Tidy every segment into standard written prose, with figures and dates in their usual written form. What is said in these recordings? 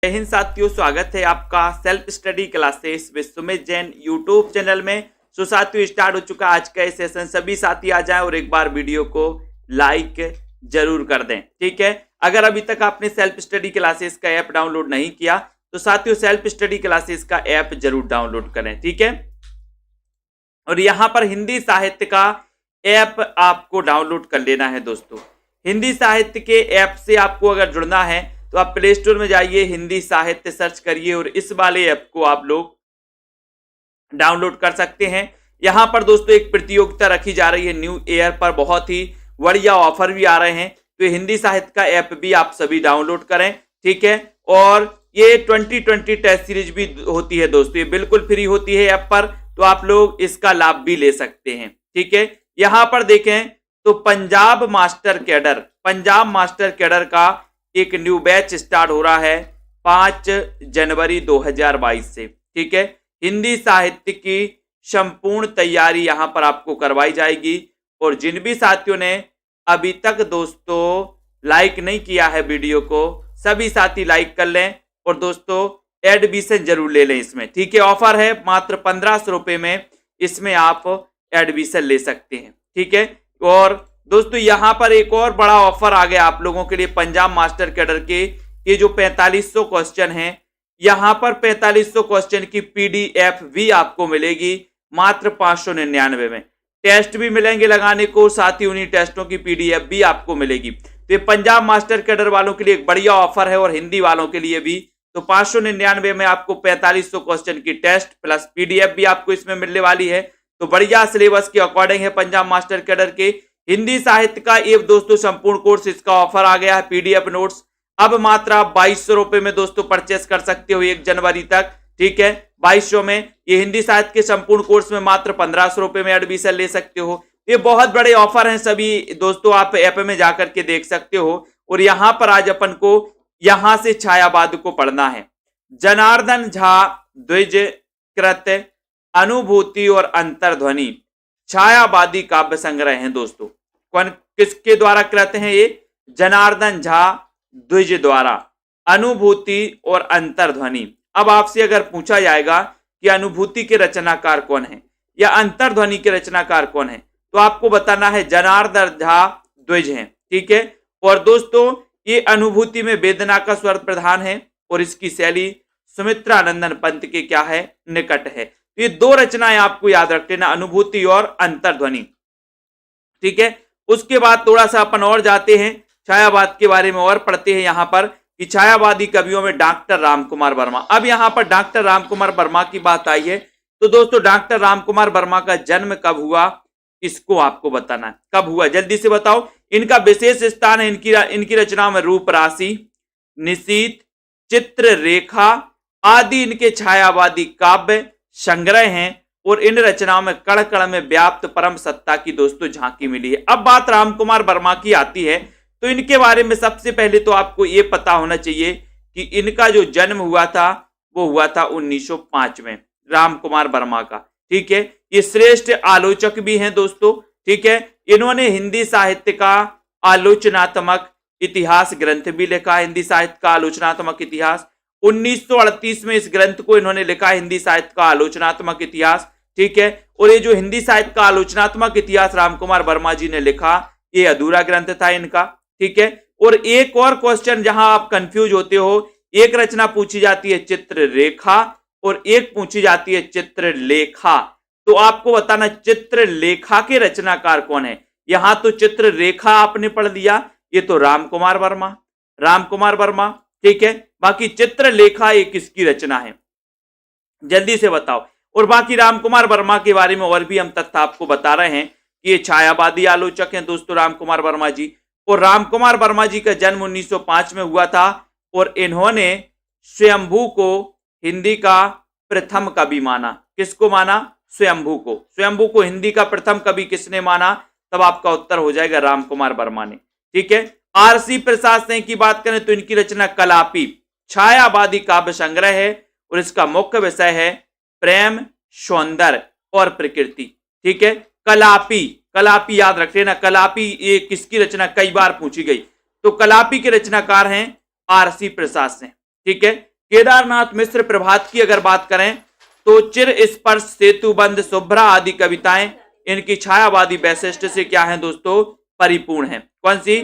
जय हिंद साथियों, स्वागत है आपका self study classes with Sumit Jain YouTube channel में। सो साथियों, स्टार्ट हो चुका आज का सेशन। सभी साथी आ जाएं और एक बार वीडियो को लाइक जरूर कर दें, ठीक है। अगर अभी तक आपने सेल्फ स्टडी क्लासेस का ऐप डाउनलोड नहीं किया तो साथियों सेल्फ स्टडी क्लासेस का ऐप जरूर डाउनलोड करें, ठीक है। और यहां पर हिंदी साहित्य का ऐप आपको डाउनलोड कर लेना है दोस्तों। हिंदी साहित्य के ऐप से आपको अगर जुड़ना है तो आप प्ले स्टोर में जाइए, हिंदी साहित्य सर्च करिए और इस वाले ऐप को आप लोग डाउनलोड कर सकते हैं। यहां पर दोस्तों एक प्रतियोगिता रखी जा रही है न्यू ईयर पर, बहुत ही बढ़िया ऑफर भी आ रहे हैं। तो हिंदी साहित्य का ऐप भी आप सभी डाउनलोड करें, ठीक है। और ये 2020 टेस्ट सीरीज भी होती है दोस्तों, ये बिल्कुल फ्री होती है ऐप पर, तो आप लोग इसका लाभ भी ले सकते हैं, ठीक है। यहां पर देखें तो पंजाब मास्टर कैडर का एक न्यू बैच स्टार्ट हो रहा है 5 जनवरी 2022 से, ठीक है। हिंदी साहित्य की संपूर्ण तैयारी यहां पर आपको करवाई जाएगी। और जिन भी साथियों ने अभी तक दोस्तों लाइक नहीं किया है वीडियो को, सभी साथी लाइक कर लें और दोस्तों एडमिशन जरूर ले लें इसमें, ठीक है। ऑफर है मात्र 1500 रुपए में, इसमें आप एडमिशन ले सकते हैं, ठीक है। और दोस्तों यहां पर एक और बड़ा ऑफर आ गया आप लोगों के लिए पंजाब मास्टर कैडर के। ये जो 4500 क्वेश्चन हैं, यहां पर 4500 क्वेश्चन की पीडीएफ भी आपको मिलेगी मात्र 599 में। टेस्ट भी मिलेंगे लगाने को, साथ ही उन्हीं टेस्टों की पीडीएफ भी आपको मिलेगी। तो ये पंजाब मास्टर कैडर वालों के लिए एक बढ़िया ऑफर है और हिंदी वालों के लिए भी। तो 599 में आपको 4500 क्वेश्चन की टेस्ट प्लस पीडीएफ भी आपको इसमें मिलने वाली है। तो बढ़िया सिलेबस के अकॉर्डिंग है पंजाब मास्टर कैडर के हिंदी साहित्य का ये दोस्तों संपूर्ण कोर्स, इसका ऑफर आ गया है पीडीएफ नोट्स। अब मात्र आप 2200 रुपए में दोस्तों परचेस कर सकते हो 1 जनवरी तक, ठीक है। 2200 में ये हिंदी साहित्य के संपूर्ण कोर्स में मात्र 1500 रुपए में एडमिशन ले सकते हो। ये बहुत बड़े ऑफर हैं सभी दोस्तों, आप ऐप में जाकर के देख सकते हो। और यहां पर आज अपन को यहां से छायावाद को पढ़ना है। जनार्दन झा द्विज कृत अनुभूति और अंतर्ध्वनि छायावादी काव्य संग्रह हैं दोस्तों। कौन किसके द्वारा कृत हैं ये? जनार्दन झा द्विज द्वारा, अनुभूति और अंतर्ध्वनि। अब आपसे अगर पूछा जाएगा कि अनुभूति के रचनाकार कौन है या अंतर्ध्वनि के रचनाकार कौन है, तो आपको बताना है जनार्दन झा द्विज हैं, ठीक है। और दोस्तों ये अनुभूति में वेदना का स्वर प्रधान है और इसकी शैली सुमित्रानंदन पंत के क्या है, निकट है। ये 2 रचनाएं आपको याद रख लेना, अनुभूति और अंतर्ध्वनि, ठीक है। उसके बाद थोड़ा सा अपन और जाते हैं, छायावाद के बारे में और पढ़ते हैं यहां पर कि छायावादी कवियों में डॉक्टर रामकुमार वर्मा। अब यहां पर डॉक्टर रामकुमार वर्मा की बात आई है तो दोस्तों डॉक्टर रामकुमार वर्मा का जन्म कब हुआ, इसको आपको बताना है कब हुआ, जल्दी से बताओ। इनका विशेष स्थान है इनकी रचनाओं में रूप राशि, निशीथ, चित्र रेखा आदि इनके छायावादी काव्य संग्रह हैं। और इन रचनाओं में कण कण में व्याप्त परम सत्ता की दोस्तों झांकी मिली है। अब बात रामकुमार वर्मा की आती है तो इनके बारे में सबसे पहले तो आपको यह पता होना चाहिए कि इनका जो जन्म हुआ था वो हुआ था 1905 में, रामकुमार वर्मा का, ठीक है। ये श्रेष्ठ आलोचक भी हैं दोस्तों, ठीक है। इन्होंने हिंदी साहित्य का आलोचनात्मक इतिहास ग्रंथ भी लिखा, हिंदी साहित्य का आलोचनात्मक इतिहास। 1938 में इस ग्रंथ को इन्होंने लिखा, हिंदी साहित्य का आलोचनात्मक इतिहास, ठीक है। और ये जो हिंदी साहित्य का आलोचनात्मक इतिहास रामकुमार वर्मा जी ने लिखा, ये अधूरा ग्रंथ था इनका, ठीक है। और एक और क्वेश्चन जहां आप कंफ्यूज होते हो, एक रचना पूछी जाती है चित्र रेखा और एक पूछी जाती है चित्रलेखा। तो आपको बताना चित्रलेखा के रचनाकार कौन है। यहां तो चित्र रेखा आपने पढ़ लिया, ये तो रामकुमार वर्मा, ठीक है। बाकी चित्रलेखा एक किसकी रचना है, जल्दी से बताओ। और बाकी रामकुमार वर्मा के बारे में और भी हम तथ्य आपको बता रहे हैं कि ये छायावादी आलोचक हैं दोस्तों रामकुमार वर्मा जी। और रामकुमार वर्मा जी का जन्म 1905 में हुआ था और इन्होंने स्वयंभू को हिंदी का प्रथम कवि माना। किसको माना? स्वयंभू को हिंदी का प्रथम कवि किसने माना? तब आपका उत्तर हो जाएगा रामकुमार वर्मा ने, ठीक है। आरसी प्रसाद सिंह की बात करें तो इनकी रचना कलापी छायावादी काव्य संग्रह है और इसका मुख्य विषय है प्रेम, सौंदर्य और प्रकृति, ठीक है। कलापी याद रख लेना, कलापी ये किसकी रचना कई बार पूछी गई। तो कलापी के रचनाकार हैं आरसी प्रसाद सिंह, ठीक है। केदारनाथ मिश्र प्रभात की अगर बात करें तो चिर स्पर्श, सेतुबंध, शुभ्रा आदि कविताएं इनकी छायावादी वैशिष्ट्य से क्या है दोस्तों, परिपूर्ण है। कौन सी?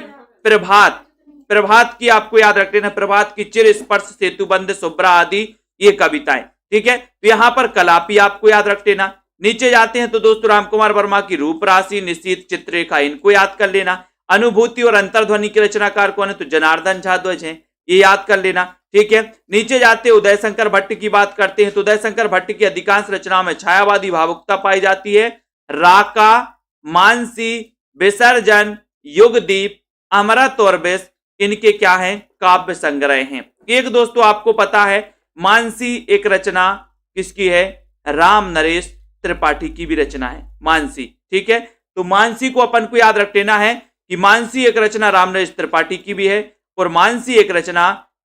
प्रभात। प्रभात की आपको याद रख लेना, प्रभात की चिर स्पर्श, सेतुबंध, शुभ्रा आदि ये कविताएं। ठीक है, तो यहां पर कलापी आपको याद रख लेना। नीचे जाते हैं तो दोस्तों रामकुमार वर्मा की रूप राशि, निश्चित, चित्ररेखा इनको याद कर लेना। अनुभूति और अंतर्ध्वनि के रचनाकार कौन है? तो जनार्दन झा ध्वज हैं, ये याद कर लेना। ठीक है, नीचे जाते उदय शंकर भट्ट की बात करते हैं तो उदय शंकर भट्ट की अधिकांश रचनाओं में छायावादी भावुकता पाई जाती है। राका, मानसी, विसर्जन, युगदीप, अमृत और विष इनके क्या हैं? काव्य संग्रह हैं। एक दोस्तों आपको पता है मानसी एक रचना किसकी है? राम नरेश त्रिपाठी की भी रचना है मानसी। ठीक है, तो मानसी को अपन को याद रख लेना है कि मानसी एक रचना राम नरेश त्रिपाठी की भी है और मानसी एक रचना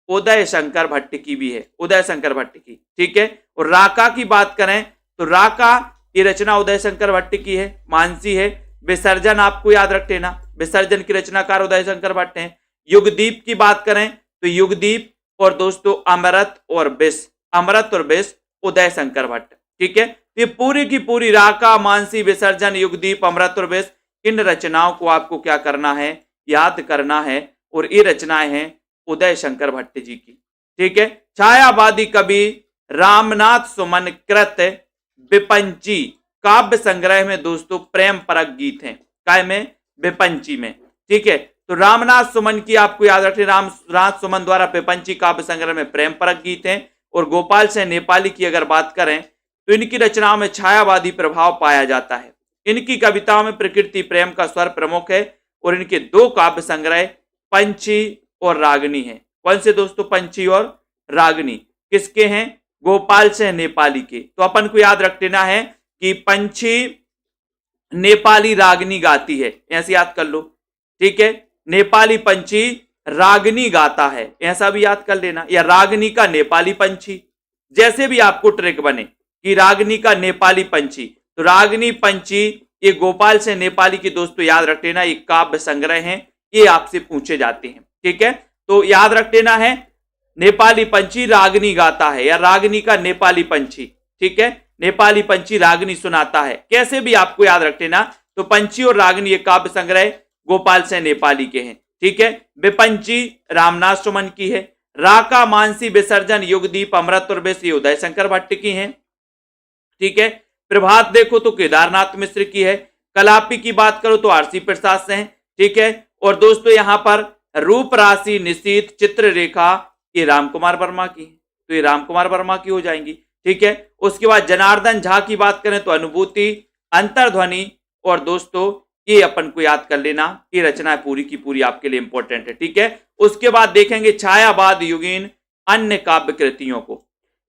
उदय शंकर भट्ट की भी है, उदय शंकर भट्ट की। ठीक है, और राका की बात करें तो राका ये रचना उदय शंकर भट्ट की है, मानसी है। विसर्जन आपको याद रख लेना, विसर्जन की रचनाकार उदय शंकर भट्ट हैं। युगदीप की बात करें तो युगदीप और दोस्तों अमृत और विष, अमृत और विष उदय शंकर भट्ट। ठीक है, ये पूरी की पूरी राका, मानसी, विसर्जन, युगदीप, अमृत और विष इन रचनाओं को आपको क्या करना है? याद करना है। और ये रचनाएं हैं उदय शंकर भट्ट जी की। ठीक है, छायावादी कवि रामनाथ सुमन कृत विपंची काव्य संग्रह में दोस्तों प्रेम परक गीत हैं। काय में? विपंची में। ठीक है, तो रामनाथ सुमन की आपको याद रखें, रामनाथ सुमन द्वारा विपंची काव्य संग्रह में प्रेम परक गीत हैं। और गोपाल सिंह नेपाली की अगर बात करें तो इनकी रचनाओं में छायावादी प्रभाव पाया जाता है। इनकी कविताओं में प्रकृति प्रेम का स्वर प्रमुख है और इनके दो काव्य संग्रह पंछी और रागनी है। कौन से दोस्तों? पंछी और रागनी किसके हैं? गोपाल सिंह नेपाली के। तो अपन को याद रख लेना है कि पंछी नेपाली रागनी गाती है, ऐसे याद कर लो। ठीक है, नेपाली पंछी रागनी गाता है, ऐसा भी याद कर लेना, या रागनी का नेपाली पंछी, जैसे भी आपको ट्रिक बने कि रागनी का नेपाली पंछी। तो रागनी पंछी ये गोपाल सिंह नेपाली की दोस्तों याद रख लेना, ये काव्य संग्रह हैं, ये आपसे पूछे जाते हैं। ठीक है, तो याद रख लेना है नेपाली पंछी रागनी गाता है या रागनी का नेपाली पंछी। ठीक है, नेपाली पंछी रागनी सुनाता है, कैसे भी आपको याद रख लेना। तो पंछी और रागनी ये काव्य संग्रह गोपाल सिंह नेपाली के हैं। ठीक है, विपंची रामनाथ सुमन की है। राका, मानसी, विसर्जन, युगदीप, अमृत और विष ये उदय शंकर भट्ट की हैं। ठीक है, प्रभात देखो तो केदारनाथ मिश्र की है। कलापी की बात करो तो आरसी प्रसाद से हैं। ठीक है, और दोस्तों यहां पर रूप राशि, निशीथ, चित्ररेखा ये रामकुमार वर्मा की है, तो ये रामकुमार वर्मा की हो जाएंगी। ठीक है, उसके बाद जनार्दन झा की बात करें तो अनुभूति, अंतर्ध्वनि और दोस्तों ये अपन को याद कर लेना, ये रचना पूरी की पूरी आपके लिए इंपॉर्टेंट है। ठीक है, उसके बाद देखेंगे छायावाद युगीन अन्य काव्य कृतियों को।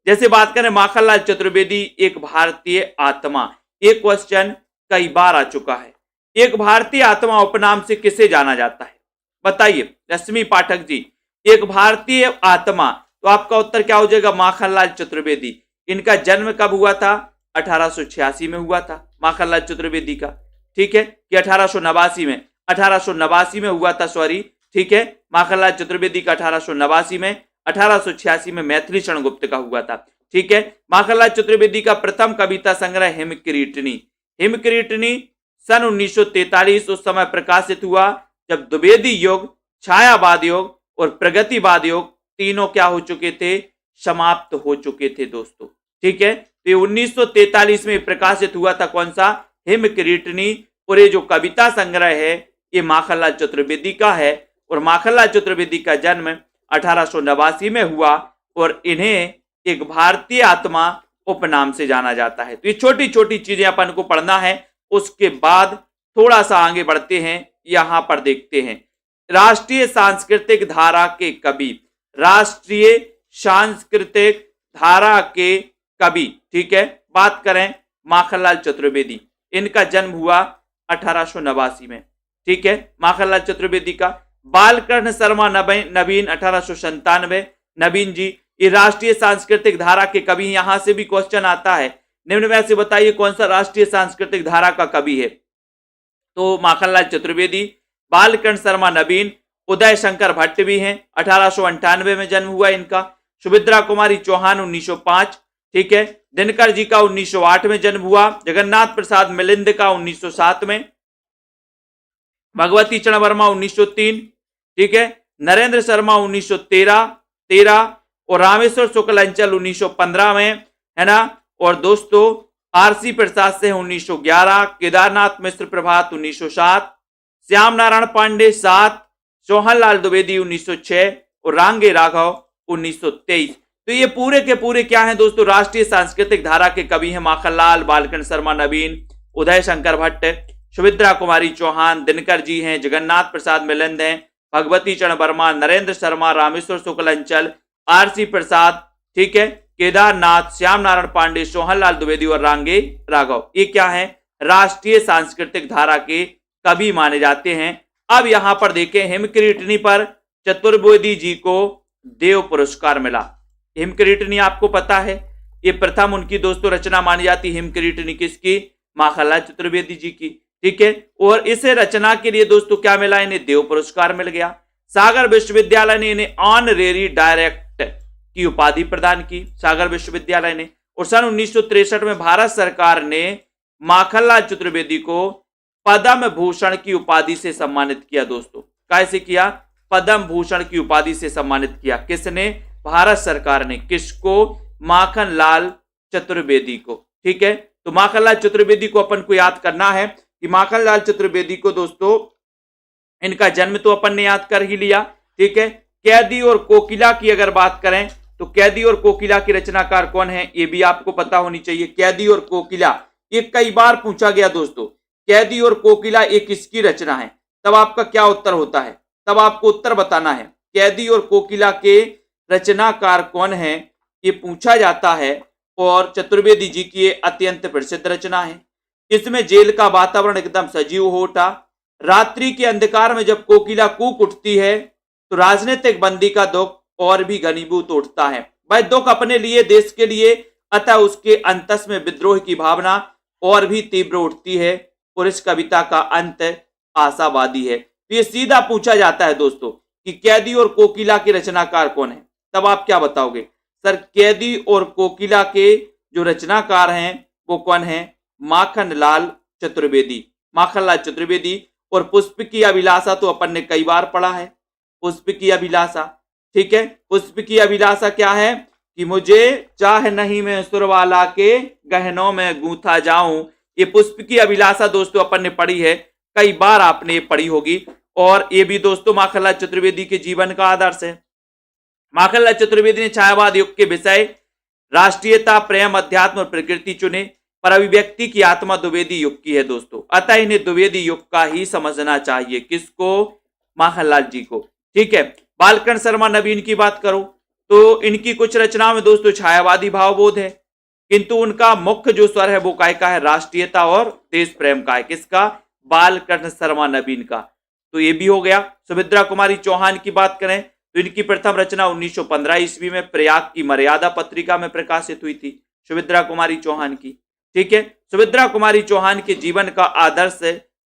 जैसे बात करें माखनलाल चतुर्वेदी एक भारतीय आत्मा, एक क्वेश्चन कई बार आ चुका है, एक भारतीय आत्मा उपनाम से किसे जाना जाता है? बताइए रश्मि पाठक जी, एक भारतीय आत्मा, तो आपका उत्तर क्या हो जाएगा? माखनलाल चतुर्वेदी। इनका जन्म कब हुआ था? 1886 में हुआ था माखनलाल चतुर्वेदी का। ठीक है, कि 1889 में, 1889 में हुआ था, सॉरी। ठीक है, माखनलाल चतुर्वेदी का 1889 में, 1886 में मैथिली शरण गुप्त का हुआ था। ठीक है, माखनलाल चतुर्वेदी का प्रथम कविता संग्रह हिमकिरीटनी, हिमकिरीटनी सन 1943 उस समय प्रकाशित हुआ जब द्विवेदी युग, छायावाद युग और प्रगतिवाद युग तीनों क्या हो चुके थे? समाप्त हो चुके थे दोस्तों। ठीक है, तो 1943 में प्रकाशित हुआ था कौन सा? हिमकिरीटनी। और ये जो कविता संग्रह है ये माखनलाल चतुर्वेदी का है और माखनलाल चतुर्वेदी का जन्म 1889 में हुआ और इन्हें एक भारतीय आत्मा उपनाम से जाना जाता है। तो ये छोटी छोटी चीजें अपन को पढ़ना है। उसके बाद थोड़ा सा आगे बढ़ते हैं, यहां पर देखते हैं राष्ट्रीय सांस्कृतिक धारा के कवि, राष्ट्रीय सांस्कृतिक धारा के कवि। ठीक है, बात करें माखनलाल चतुर्वेदी, इनका जन्म हुआ 1889 में। ठीक है, माखनलाल चतुर्वेदी का। बालकृष्ण शर्मा नवीन 1897, नवीन जी ये राष्ट्रीय सांस्कृतिक धारा के कवि। यहां से भी क्वेश्चन आता है, निम्न में से बताइए कौन सा राष्ट्रीय सांस्कृतिक धारा का कवि है? तो माखनलाल चतुर्वेदी, बालकृष्ण शर्मा नवीन, उदय शंकर भट्ट भी हैं, 1898 में जन्म हुआ इनका। सुभद्रा कुमारी चौहान 1905, ठीक है। दिनकर जी का 1908 में जन्म हुआ। जगन्नाथ प्रसाद मिलिंद का 1907 में। भगवती चरण वर्मा 1903, ठीक है। नरेंद्र शर्मा 1913 और रामेश्वर शुक्ल अंचल 1915 में, है ना। और दोस्तों आरसी प्रसाद से 1911, केदारनाथ मिश्र प्रभात 1907, श्याम नारायण पांडे 7, सोहनलाल द्विवेदी 1906 और रांगे राघव 1923। तो ये पूरे के पूरे क्या हैं दोस्तों, राष्ट्रीय सांस्कृतिक धारा के कवि हैं। माखनलाल, बालकृष्ण शर्मा नवीन, उदय शंकर भट्ट, सुभद्रा कुमारी चौहान, दिनकर जी हैं, जगन्नाथ प्रसाद मिलिंद हैं, भगवती चरण वर्मा, नरेंद्र शर्मा, रामेश्वर शुक्ल अंचल, आरसी प्रसाद, ठीक है, केदारनाथ, श्याम नारायण पांडे, सोहनलाल द्विवेदी और रांगे राघव। ये क्या है, राष्ट्रीय सांस्कृतिक धारा के कवि माने जाते हैं। अब यहां पर देखें, हिमकिरीटनी पर चतुर्वेदी जी को देव पुरस्कार मिला। हिमकिरीटनी आपको पता है, ये प्रथम उनकी दोस्तों रचना मानी जाती है। हिमकिरीटनी किसकी, माखनलाल चतुर्वेदी जी की, ठीक है। और इस रचना के लिए दोस्तों क्या मिला, इन्हें देव पुरस्कार मिल गया। सागर विश्वविद्यालय ने इन्हें ऑनरेरी डायरेक्ट की उपाधि प्रदान की, सागर विश्वविद्यालय ने। और सन 1963 में भारत सरकार ने माखनलाल चतुर्वेदी को पद्म भूषण की उपाधि से सम्मानित किया दोस्तों। कैसे किया, पद्म भूषण की उपाधि से सम्मानित किया। किसने, भारत सरकार ने। किसको, माखनलाल चतुर्वेदी को, ठीक है। तो माखनलाल चतुर्वेदी को अपन को याद करना है कि माखनलाल चतुर्वेदी को दोस्तों, इनका जन्म तो अपन ने याद कर ही लिया, ठीक है। कैदी और कोकिला की अगर बात करें तो कैदी और कोकिला की रचनाकार कौन है, ये भी आपको पता होनी चाहिए। कैदी और कोकिला ये कई बार पूछा गया दोस्तों, कैदी और कोकिला एक किसकी रचना है। तब आपका क्या उत्तर होता है, तब आपको उत्तर बताना है। कैदी और कोकिला के रचनाकार कौन है, ये पूछा जाता है। और चतुर्वेदी जी की ये अत्यंत प्रसिद्ध रचना है। इसमें जेल का वातावरण एकदम सजीव हो उठा। रात्रि के अंधकार में जब कोकिला कूक उठती है तो राजनीतिक बंदी का दुख और भी घनीभूत उठता है। भाई दुख अपने लिए, देश के लिए, अतः उसके अंतस में विद्रोह की भावना और भी तीव्र उठती है। और इस कविता का अंत आशावादी है। तो ये सीधा पूछा जाता है दोस्तों कि कैदी और कोकिला के रचनाकार कौन है। तब आप क्या बताओगे, सर कैदी और कोकिला के जो रचनाकार हैं वो कौन है, माखनलाल चतुर्वेदी, माखनलाल चतुर्वेदी। और पुष्प की अभिलाषा तो अपन ने कई बार पढ़ा है, पुष्प की अभिलाषा, ठीक है। पुष्प की अभिलाषा क्या है कि मुझे चाह नहीं मैं सुरवाला के गहनों में गूंथा जाऊं। ये पुष्प की अभिलाषा दोस्तों अपन ने पढ़ी है, कई बार आपने पढ़ी होगी। और ये भी दोस्तों माखनलाल चतुर्वेदी के जीवन का आदर्श है। माखनलाल चतुर्वेदी ने छायावाद युग के विषय राष्ट्रीयता, प्रेम, अध्यात्म और प्रकृति चुने, पर अभिव्यक्ति की आत्मा द्विवेदी युग की है दोस्तों। अतः इन्हें द्विवेदी युग का ही समझना चाहिए। किसको, माखनलाल जी को, ठीक है। बालकृष्ण शर्मा नवीन की बात करो तो इनकी कुछ रचनाओं में दोस्तों छायावादी भावबोध है, किंतु उनका मुख्य जो स्वर है वो काय का है, राष्ट्रीयता और देश प्रेम का है। किसका, बालकृष्ण शर्मा नवीन का। तो ये भी हो गया। सुभद्रा कुमारी चौहान की बात करें तो इनकी प्रथम रचना 1915 ईस्वी में प्रयाग की मर्यादा पत्रिका में प्रकाशित हुई थी, सुभद्रा कुमारी चौहान की, ठीक है। सुभद्रा कुमारी चौहान के जीवन का आदर्श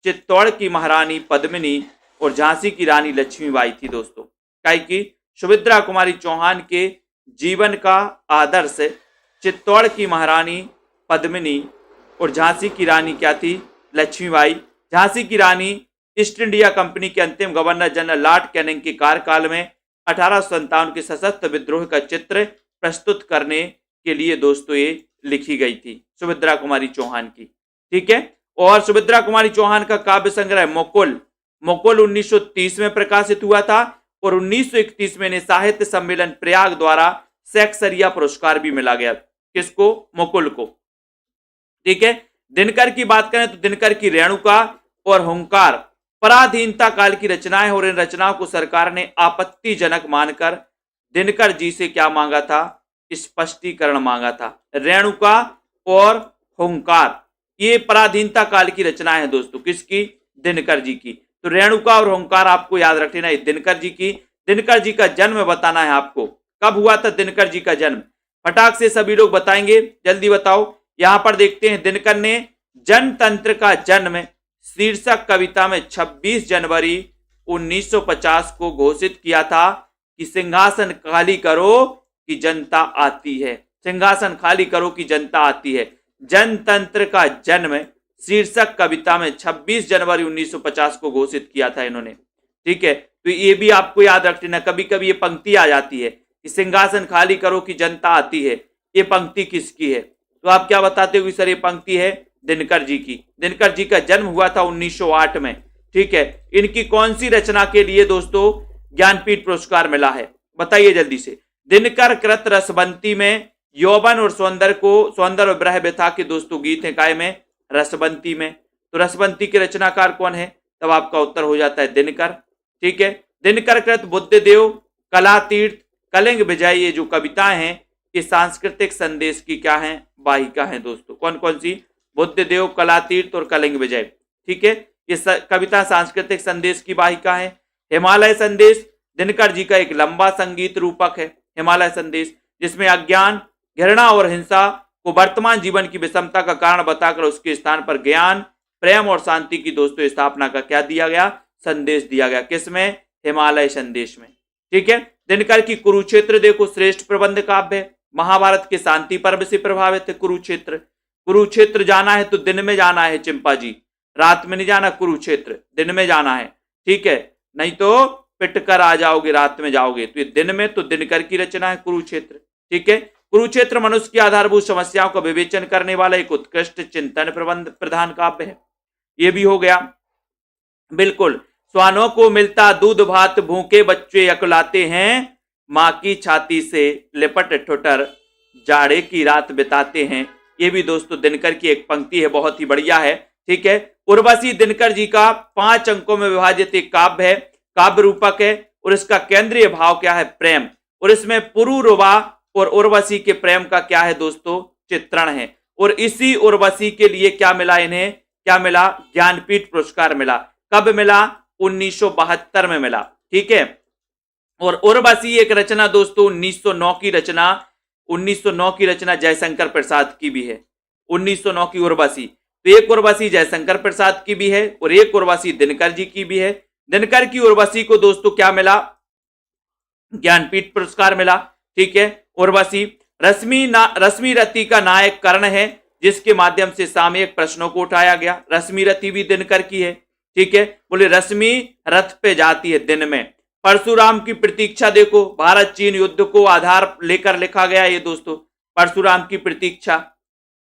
चित्तौड़ की महारानी पद्मिनी और झांसी की रानी लक्ष्मीबाई थी दोस्तों। काहे की सुभद्रा कुमारी चौहान के जीवन का आदर्श चित्तौड़ की महारानी पद्मिनी और झांसी की रानी क्या थी, लक्ष्मीबाई। झांसी की रानी ईस्ट इंडिया कंपनी के अंतिम गवर्नर जनरल लॉर्ड कैनिंग के कार्यकाल में 1857 के सशस्त्र विद्रोह का चित्र प्रस्तुत करने के लिए दोस्तों ये लिखी गई थी, सुभद्रा कुमारी चौहान की, ठीक है। और सुभद्रा कुमारी चौहान का काव्य संग्रह मुकुल 1930 में प्रकाशित हुआ था और 1931 में इन्हें साहित्य सम्मेलन प्रयाग द्वारा सेक्सरिया पुरस्कार भी मिला गया। किसको, मुकुल को, ठीक है। दिनकर की बात करें तो दिनकर की रेणुका और हुंकार पराधीनता काल की रचनाएं और इन रचनाओं को सरकार ने आपत्तिजनक मानकर दिनकर जी से क्या मांगा था, स्पष्टीकरण मांगा था। रेणुका और हुंकार ये पराधीनता काल की रचनाएं हैं दोस्तों, किसकी, दिनकर जी की। तो रेणुका और हुंकार आपको याद रखना है, दिनकर जी की। दिनकर जी का जन्म बताना है आपको, कब हुआ था दिनकर जी का जन्म, फटाक से सभी लोग बताएंगे, जल्दी बताओ। यहां पर देखते हैं, दिनकर ने जनतंत्र का जन्म शीर्षक कविता में 26 जनवरी 1950 को घोषित किया था कि सिंहासन खाली करो, कि जनता आती है, सिंहासन खाली करो कि जनता आती है। जनतंत्र का जन्म शीर्षक कविता में 26 जनवरी 1950 को घोषित किया था इन्होंने। ठीक है, तो ये भी आपको याद रखना, कभी कभी ये पंक्ति आ जाती है कि सिंहासन खाली करो कि जनता आती है। ये पंक्ति किसकी है? तो आप क्या बताते हो सर ये पंक्ति है दिनकर जी की। दिनकर जी का जन्म हुआ था 1908 में। ठीक है, इनकी कौन सी रचना के लिए दोस्तों ज्ञानपीठ पुरस्कार मिला है? बताइए जल्दी से। दिनकर कृत रसबंती में यौवन और सौंदर्य और ब्रह व्यथा के दोस्तों गीत हैं काय में? रसबंती में। तो रसबंती के रचनाकार कौन है? तब आपका उत्तर हो जाता है दिनकर। ठीक है, दिनकर कृत बुद्धदेव, कलातीर्थ, कलिंग विजय, ये जो कविताएं हैं ये सांस्कृतिक संदेश की क्या है? वाहिका है दोस्तों। कौन कौन सी? बुद्धदेव, कलातीर्थ और कलिंग विजय। ठीक है, ये कविता सांस्कृतिक संदेश की वाहिका है। हिमालय संदेश दिनकर जी का एक लंबा संगीत रूपक है। हिमालय संदेश जिसमें अज्ञान, घृणा और हिंसा को वर्तमान जीवन की विषमता का कारण बताकर उसके स्थान पर ज्ञान, प्रेम और शांति की दोस्तों स्थापना का क्या दिया गया? संदेश दिया गया। किसमें? हिमालय संदेश में। ठीक है, दिनकर की कुरुक्षेत्र देखो श्रेष्ठ प्रबंध काव्य है। महाभारत के शांति पर्व से प्रभावित है कुरुक्षेत्र। कुरुक्षेत्र जाना है तो दिन में जाना है चिंपा जी, रात में नहीं जाना। कुरुक्षेत्र दिन में जाना है, ठीक है, नहीं तो पिट कर आ जाओगे, रात में जाओगे। तो ये दिन में, तो दिनकर की रचना है कुरुक्षेत्र। ठीक है, कुरुक्षेत्र मनुष्य की आधारभूत समस्याओं का विवेचन करने वाला एक उत्कृष्ट चिंतन प्रबंध प्रधान काव्य है। ये भी हो गया। बिल्कुल, स्वानों को मिलता दूध भात, भूखे बच्चे अकुलाते हैं, माँ की छाती से लिपट ठुटर जाड़े की रात बिताते हैं। ये भी दोस्तों दिनकर की एक पंक्ति है, बहुत ही बढ़िया है। ठीक है, उर्वशी दिनकर जी का 5 अंकों में विभाजित एक काव्य है, काव्य रूपक है, और इसका केंद्रीय भाव क्या है? प्रेम। और इसमें पुरुरवा और उर्वशी के प्रेम का क्या है दोस्तों? चित्रण है। और इसी उर्वशी के लिए क्या मिला इन्हें? क्या मिला? ज्ञानपीठ पुरस्कार मिला। कब मिला? 1972 में मिला। ठीक है, और उर्वशी एक रचना दोस्तों 1909 की रचना, 1909 की रचना जयशंकर प्रसाद की भी है। 1909 की उर्वशी, तो एक उर्वशी जयशंकर प्रसाद की भी है और एक उर्वशी दिनकर जी की भी है। दिनकर की उर्वशी को दोस्तों क्या मिला? ज्ञानपीठ पुरस्कार मिला। ठीक है, उर्वशी रश्मि रति का नायक कर्ण है, जिसके माध्यम से सामयिक प्रश्नों को उठाया गया। रश्मि रति भी दिनकर की है। ठीक है, बोले रश्मि रथ पे जाती है दिन में। परशुराम की प्रतीक्षा देखो, भारत चीन युद्ध को आधार लेकर लिखा गया ये दोस्तों। परशुराम की प्रतीक्षा,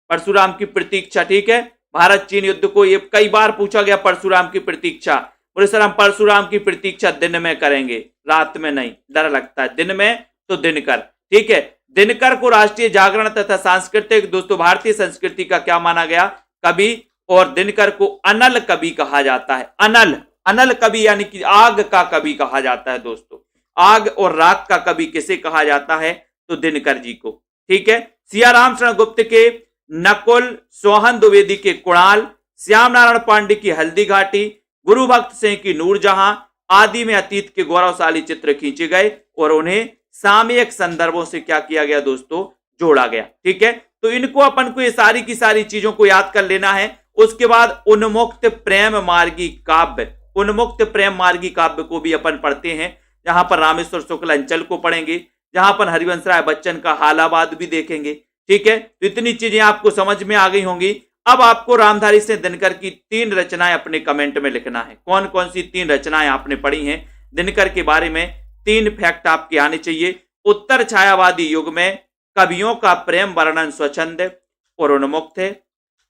परशुराम की प्रतीक्षा। ठीक है, भारत चीन युद्ध को ये कई बार पूछा गया, परशुराम की प्रतीक्षा। बोले सर हम परशुराम की प्रतीक्षा दिन में करेंगे, रात में नहीं, डर लगता है। दिन में तो दिनकर। ठीक है, दिनकर को राष्ट्रीय जागरण तथा सांस्कृतिक दोस्तों भारतीय संस्कृति का क्या माना गया? कवि। और दिनकर को अनल कवि कहा जाता है। अनल, अनल कवि यानी कि आग का कवि कहा जाता है दोस्तों। आग और रात का कवि किसे कहा जाता है? तो दिनकर जी को। ठीक है, सियाराम शरण गुप्त के नकुल, सोहन द्विवेदी के कुणाल, श्याम नारायण पांडे की हल्दी घाटी, गुरु भक्त सिंह की नूरजहां आदि में अतीत के गौरवशाली चित्र खींचे गए और उन्हें सामयिक संदर्भों से क्या किया गया दोस्तों? जोड़ा गया। ठीक है, तो इनको अपन को ये सारी की सारी चीजों को याद कर लेना है। उसके बाद उन्मुक्त प्रेम मार्गी काव्य, उन्मुक्त प्रेम मार्गी काव्य को भी अपन पढ़ते हैं, जहां पर रामेश्वर शुक्ल अंचल को पढ़ेंगे, जहां पर हरिवंश राय बच्चन का हालाबाद भी देखेंगे। ठीक है, तो इतनी चीजें आपको समझ में आ गई होंगी। अब आपको रामधारी सिंह दिनकर की 3 रचनाएं अपने कमेंट में लिखना है। कौन कौन सी 3 रचनाएं आपने पढ़ी हैं दिनकर के बारे में? 3 फैक्ट आपके आने चाहिए। उत्तर छायावादी युग में कवियों का प्रेम वर्णन स्वच्छंद और उन्मुक्त है,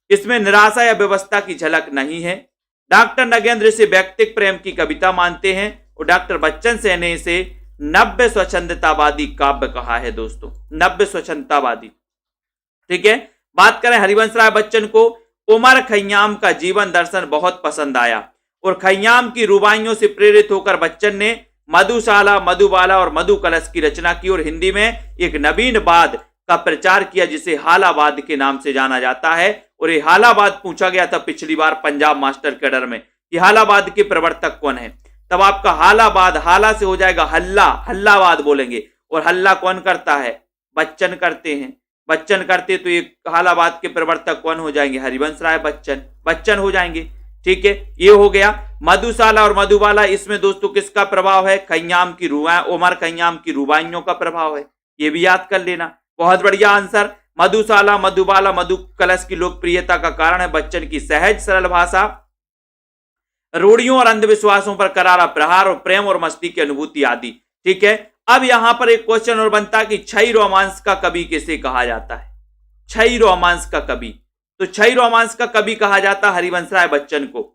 इसमें निराशा या व्यवस्था की झलक नहीं है। डॉक्टर नगेंद्र इसे व्यक्तिक प्रेम की कविता मानते हैं और डॉक्टर बच्चन सेन ने इसे नव्य स्वच्छंदतावादी काव्य कहा है दोस्तों, नव्य स्वच्छंदतावादी। ठीक है, बात करें हरिवंश राय बच्चन को, उमर खय्याम का जीवन दर्शन बहुत पसंद आया और खय्याम की रुबाइयों से प्रेरित होकर बच्चन ने मधुशाला, मधुबाला और मधु कलश की रचना की और हिंदी में एक नवीन वाद का प्रचार किया जिसे हालावाद के नाम से जाना जाता है। और ये हालावाद पूछा गया था पिछली बार पंजाब मास्टर कैडर में कि हालावाद के प्रवर्तक कौन है। तब आपका हालावाद, हाला से हो जाएगा हल्ला, हल्लावाद बोलेंगे। और हल्ला कौन करता है? बच्चन करते हैं। बच्चन करते तो ये हालावाद के प्रवर्तक कौन हो जाएंगे? हरिवंश राय बच्चन, बच्चन हो जाएंगे। ठीक है, ये हो गया। मधुशाला और मधुबाला, इसमें दोस्तों किसका प्रभाव है? खय्याम की रुबाई, उमर खय्याम की रुबाइयों का प्रभाव है। ये भी याद कर लेना। बहुत बढ़िया आंसर। मधुशाला, मधुबाला, मधु कलश की लोकप्रियता का कारण है बच्चन की सहज सरल भाषा, रूढ़ियों और अंधविश्वासों पर करारा प्रहार और प्रेम और मस्ती की अनुभूति आदि। ठीक है, अब यहां पर एक क्वेश्चन और बनता है कि छई रोमांस का कवि किसे कहा जाता है? छई रोमांस का कवि, तो छई रोमांस का कवि कहा जाता हरिवंश राय बच्चन को।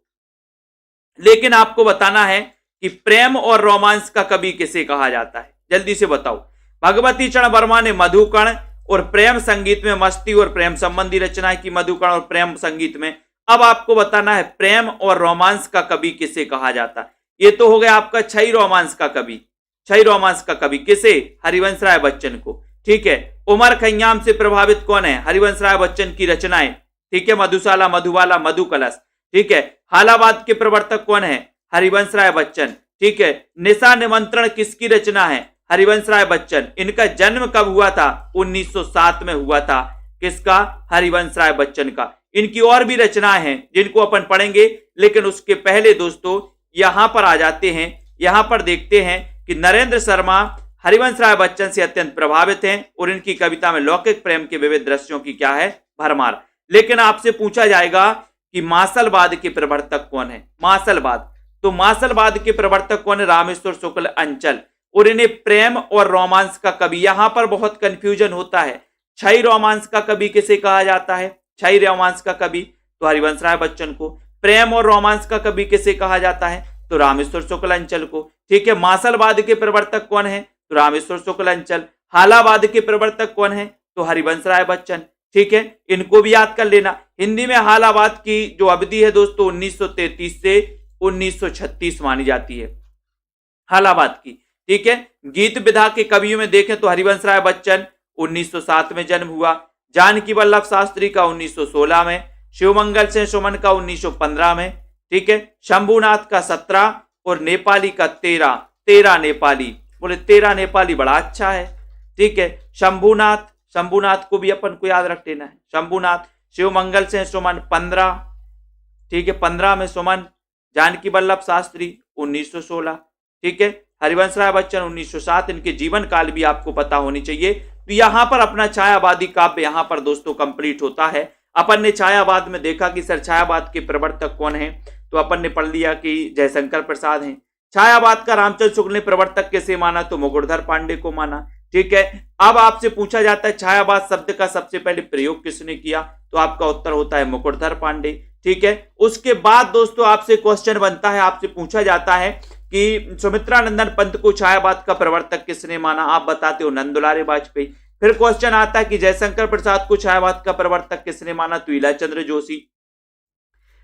लेकिन आपको बताना है कि प्रेम और रोमांस का कवि किसे कहा जाता है, जल्दी से बताओ। भगवती चरण वर्मा ने मधुकण और प्रेम संगीत में मस्ती और प्रेम संबंधी रचनाएं की, मधुकण और प्रेम संगीत में। अब आपको बताना है प्रेम और रोमांस का कवि किसे कहा जाता है। ये तो हो गया आपका छई रोमांस का कवि। छई रोमांस का कवि किसे? हरिवंश राय बच्चन को। ठीक है, उमर खय्याम से प्रभावित कौन है? हरिवंश राय बच्चन की रचनाएं। ठीक है, मधुशाला, मधुबाला, मधु कलश। ठीक है, हालावाद के प्रवर्तक कौन है? हरिवंश राय बच्चन। ठीक है, निशा निमंत्रण किसकी रचना है? हरिवंश राय बच्चन। इनका जन्म कब हुआ था? 1907 में हुआ था। किसका? हरिवंश राय बच्चन का। इनकी और भी रचनाएं हैं जिनको अपन पढ़ेंगे, लेकिन उसके पहले दोस्तों यहां पर आ जाते हैं। यहां पर देखते हैं कि नरेंद्र शर्मा हरिवंश राय बच्चन से अत्यंत प्रभावित हैं और इनकी कविता में लौकिक प्रेम के विविध दृश्यों की क्या है? भरमार। लेकिन आपसे पूछा जाएगा कि मासलवाद के प्रवर्तक कौन है? मासलवाद, तो मासलवाद के प्रवर्तक कौन है? रामेश्वर शुक्ल अंचल। और इन्हें प्रेम और रोमांस का कवि, यहां पर बहुत कंफ्यूजन होता है। छई रोमांस का कवि किसे कहा जाता है? छई रोमांस का कवि तो हरिवंश राय बच्चन को। प्रेम और रोमांस का कवि किसे कहा जाता है? तो रामेश्वर शुक्ल अंचल को। ठीक है, मासलवाद के प्रवर्तक कौन है? तो रामेश्वर शुक्ल अंचल। हालावाद के प्रवर्तक कौन है? तो हरिवंश राय बच्चन। ठीक है, इनको भी याद कर लेना। हिंदी में हालावाद की जो अवधि है दोस्तों 1933 से 1936 मानी जाती है, हालावाद की। ठीक है, गीत विधा के कवियों में देखें तो हरिवंश राय बच्चन 1907 में जन्म हुआ, जानकी वल्लभ शास्त्री का 1916 में, शिवमंगल सिंह सुमन का 1915 में। ठीक है, शंभुनाथ का 17 और नेपाली का 13 नेपाली। बोले 13 नेपाली बड़ा अच्छा है। ठीक है, शंभुनाथ को भी अपन को याद रख लेना है। शंभुनाथ, शिवमंगल सिंह सुमन 15। ठीक है, 15 में सुमन, जानकी वल्लभ शास्त्री 1916। ठीक है, हरिवंश राय बच्चन 1907। इनके जीवन काल भी आपको पता होनी चाहिए। तो यहां पर अपना छायावादी काव्य यहां पर दोस्तों कंप्लीट होता है। अपन ने छायावाद में देखा कि सर छायावाद के प्रवर्तक कौन है, तो अपन ने पढ़ लिया कि जयशंकर प्रसाद हैं। छायावाद का रामचंद्र शुक्ल ने प्रवर्तक किसे माना? तो मुकुटधर पांडे को माना। ठीक है, अब आपसे पूछा जाता है छायावाद शब्द का सबसे पहले प्रयोग किसने किया? तो आपका उत्तर होता है मुकुटधर पांडे। ठीक है, उसके बाद दोस्तों आपसे क्वेश्चन बनता है, आपसे पूछा जाता है कि सुमित्रानंदन पंत को छायावाद का प्रवर्तक किसने माना? आप बताते हो नंदुलारे वाजपेयी। फिर क्वेश्चन आता है कि जयशंकर प्रसाद को छायावाद का प्रवर्तक किसने माना? तो इला चंद्र जोशी।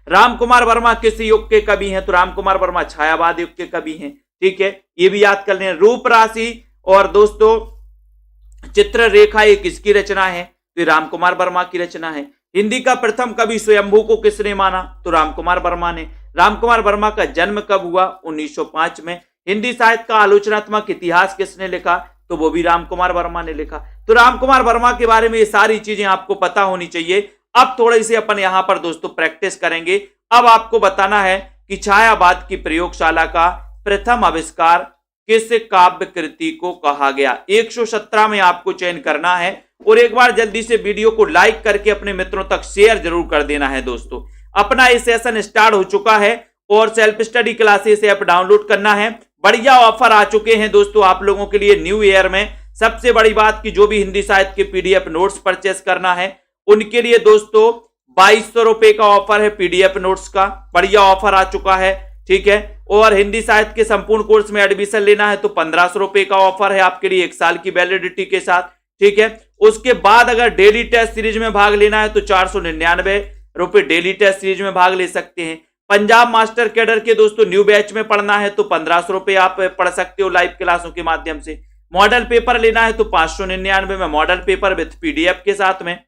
रामकुमार वर्मा किस युग के कवि हैं? तो रामकुमार वर्मा छायावाद युग के कवि हैं। ठीक है, ये भी याद कर लें। रूप राशि और दोस्तों चित्र रेखा ये किसकी रचना है? तो रामकुमार वर्मा की रचना है। हिंदी का प्रथम कवि स्वयंभू को किसने माना? तो रामकुमार वर्मा ने। रामकुमार वर्मा का जन्म कब हुआ? 1905 में। हिंदी साहित्य का आलोचनात्मक इतिहास किसने लिखा? तो वो भी रामकुमार वर्मा ने लिखा। तो रामकुमार वर्मा के बारे में ये सारी चीजें आपको पता होनी चाहिए। अब थोड़ी सी अपन यहां पर दोस्तों प्रैक्टिस करेंगे। अब आपको बताना है कि छायावाद की प्रयोगशाला का प्रथम आविष्कार किस काव्य कृति को कहा गया? 117 में आपको चयन करना है और एक बार जल्दी से वीडियो को लाइक करके अपने मित्रों तक शेयर जरूर कर देना है दोस्तों। अपना ये सेशन स्टार्ट हो चुका है और self study classes app download करना है। बढ़िया ऑफर आ चुके हैं दोस्तों आप लोगों के लिए न्यू ईयर में। सबसे बड़ी बात कि जो भी हिंदी साहित्य के पीडीएफ नोट्स परचेस करना है उनके लिए दोस्तों 2200 रुपए का ऑफर है पीडीएफ नोट्स का। बढ़िया ऑफर आ चुका है। ठीक है, और हिंदी साहित्य के संपूर्ण कोर्स में एडमिशन लेना है तो 1500 रुपए का ऑफर है आपके लिए 1 साल की वैलिडिटी के साथ। ठीक है, उसके बाद अगर डेली टेस्ट सीरीज में भाग लेना है तो 499 रुपए डेली टेस्ट सीरीज में भाग ले सकते हैं। पंजाब मास्टर कैडर के दोस्तों न्यू बैच में पढ़ना है तो 1500 रुपए आप पढ़ सकते हो लाइव क्लासों के माध्यम से। मॉडल पेपर लेना है तो 599 में मॉडल पेपर विद पीडीएफ के साथ में।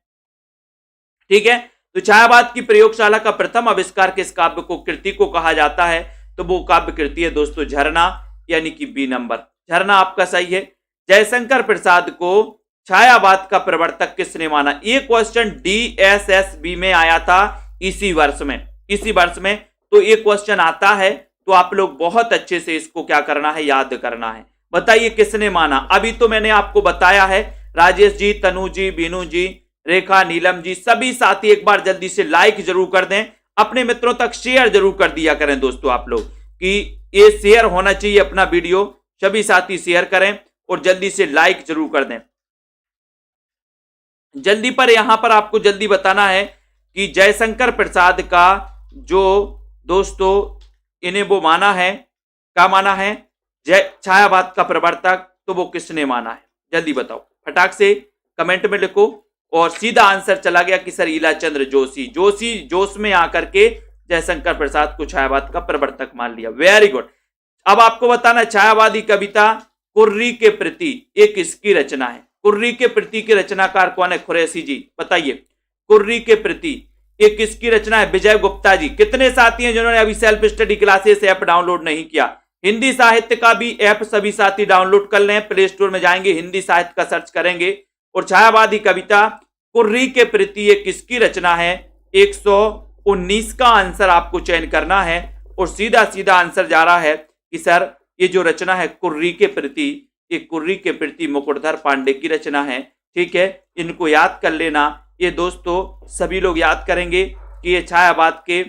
ठीक है, तो छायावाद की प्रयोगशाला का प्रथम आविष्कार किस काव्य को कृति को कहा जाता है? तो वो काव्य कृति है दोस्तों झरना, यानी कि बी नंबर। झरना आपका सही है। जयशंकर प्रसाद को छायावाद का प्रवर्तक किसने माना? ये क्वेश्चन DSSB में आया था इसी वर्ष में। तो ये क्वेश्चन आता है तो आप लोग बहुत अच्छे से इसको क्या करना है, याद करना है। बताइए किसने माना? अभी तो मैंने आपको बताया है, राजेश जी, तनु जी, बीनू जी, रेखा, नीलम जी, सभी साथी एक बार जल्दी से लाइक जरूर कर दें, अपने मित्रों तक शेयर जरूर कर दिया करें दोस्तों आप लोग, कि ये शेयर होना चाहिए अपना वीडियो, सभी साथी शेयर करें और जल्दी से लाइक जरूर कर दें। जल्दी पर यहां पर आपको जल्दी बताना है कि जयशंकर प्रसाद का जो दोस्तों इन्हें वो माना है, क्या माना है? छायावाद का प्रवर्तक, तो वो किसने माना है? जल्दी बताओ, फटाक से कमेंट में लिखो। और सीधा आंसर चला गया कि सर ईला चंद्र जोशी। जोश में आकर के जयशंकर प्रसाद को छायावाद का प्रवर्तक मान लिया। Very good. अब आपको बताना, छायावादी कविता कुर्री के प्रति एक किसकी रचना है? कुर्री के प्रति के रचनाकार कौन है? कुरैशी जी, बताइए। कुर्री के प्रति एक किसकी रचना है? विजय गुप्ता जी। कितने साथी हैं जिन्होंने अभी self study classes app download नहीं किया? हिंदी साहित्य का भी ऐप सभी साथी डाउनलोड कर लें, प्ले स्टोर में जाएंगे, हिंदी साहित्य का सर्च करेंगे और छायावादी कविता कुर्री के प्रति ये किसकी रचना है? 119 का आंसर आपको चयन करना है और सीधा सीधा आंसर जा रहा है कि सर ये जो रचना है कुर्री के प्रति, ये कुर्री के प्रति मुकुटधर पांडे की रचना है। ठीक है, इनको याद कर लेना। ये दोस्तों सभी लोग याद करेंगे कि ये छायावाद के